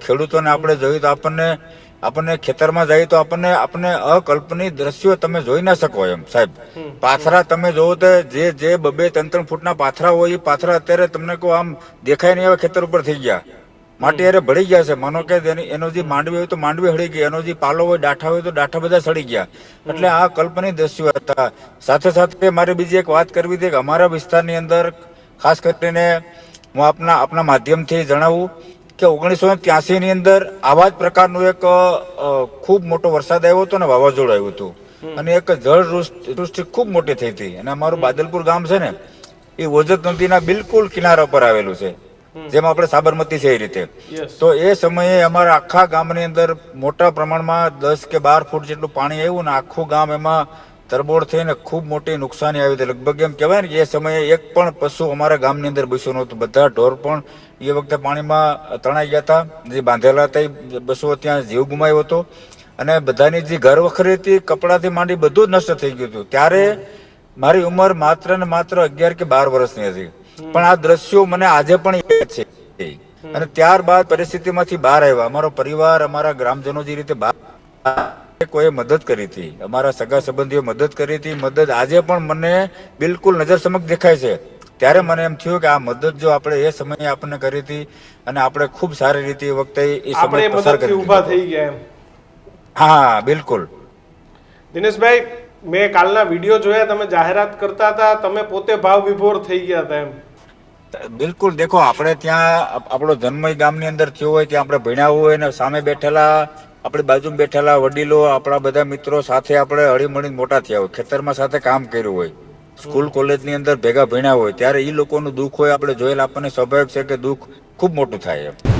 ખેડૂતોને આપણે જોઈએ તો આપણને ખેતરમાં જઈએ તો આપણને અકલ્પનીય દ્રશ્યો તમે જોઈ ના શકો એમ સાહેબ. પાથરા તમે જોવો તો જે 2-3 ફૂટના પાથરા હોય એ પાથરા અત્યારે તમને કહો આમ દેખાય નહીં એવા ખેતર ઉપર થઈ ગયા, માટી અરે ભળી ગયા છે. માનો કે એનો જે માંડવી હોય તો માંડવી હળી ગઈ, એનો જે પાલો હોય ડાઠા હોય તો ડાઠા બધા સડી ગયા. એટલે આ કલ્પનીય દ્રશ્યો હતા. સાથે સાથે મારે બીજી એક વાત કરવી હતી કે અમારા વિસ્તારની અંદર ખાસ કરીને હું આપના માધ્યમથી જણાવું કે 1983 ની અંદર આવા જ પ્રકારનું એક ખૂબ મોટો વરસાદ આવ્યો હતો ને વાવાઝોડું આવ્યું હતું અને એક જળવૃષ્ટિ ખૂબ મોટી થઈ હતી. અને અમારું બાદલપુર ગામ છે ને એ ઓજત નદીના બિલકુલ કિનારા પર આવેલું છે, જેમાં આપણે સાબરમતી છે એ રીતે. તો એ સમયે અમારા આખા ગામની અંદર મોટા પ્રમાણમાં 10 કે 12 ફૂટ જેટલું પાણી આવ્યું ને આખું ગામ એમાં તરબોળ થઈને ખૂબ મોટી નુકસાની આવી હતી. લગભગ એમ કહેવાય ને એ સમયે એક પણ પશુ અમારા ગામની અંદર બેસ્યું નહોતું. બધા ઢોર પણ એ વખતે પાણીમાં તણાઈ ગયા હતા. જે બાંધેલા હતા એ પશુઓ ત્યાં જીવ ગુમાવ્યો હતો અને બધાની જે ઘર વખરી હતી, કપડાથી માંડી બધું જ નષ્ટ થઈ ગયું હતું. ત્યારે મારી ઉંમર માત્ર ને માત્ર 11 કે 12 વર્ષની હતી. પણ આ દ્રશ્યો મને આજે પણ યાદ છે. અને ત્યારબાદ પરિસ્થિતિમાંથી બહાર આવ્યા. અમારો પરિવાર, અમારા ગ્રામજનો જે રીતે બહાર, કોઈ મદદ કરી હતી, અમારા સગા સંબંધીઓ મદદ કરી હતી. મદદ આજે પણ મને બિલકુલ નજર સમક્ષ દેખાય છે. ત્યારે મને એમ થયું કે આ મદદ જો આપણે એ સમયે આપણને કરી હતી અને આપણે ખૂબ સારી રીતે એ વખતે એ સમય પસાર કરી ઊભા થઈ ગયા એમ. હા બિલકુલ. દિનેશભાઈ, મેં કાલના વિડીયો જોયા, તમે જાહેરાત કરતા હતા, તમે પોતે ભાવ વિભોર થઈ ગયા હતા એમ. બિલકુલ. દેખો, આપણે ત્યાં આપણો જન્મ ગામની અંદર થયો હોય, ત્યાં આપણે ભણ્યા હોય ને સામે બેઠેલા આપણી બાજુમાં બેઠેલા વડીલો, આપણા બધા મિત્રો સાથે આપણે હળીમળીને મોટા થયા હોય, ખેતરમાં સાથે કામ કર્યું હોય, સ્કૂલ કોલેજની અંદર ભેગા ભણ્યા હોય, ત્યારે એ લોકોનું દુઃખ હોય આપણે જોયેલા, આપણને સ્વાભાવિક છે કે દુઃખ ખૂબ મોટું થાય એમ.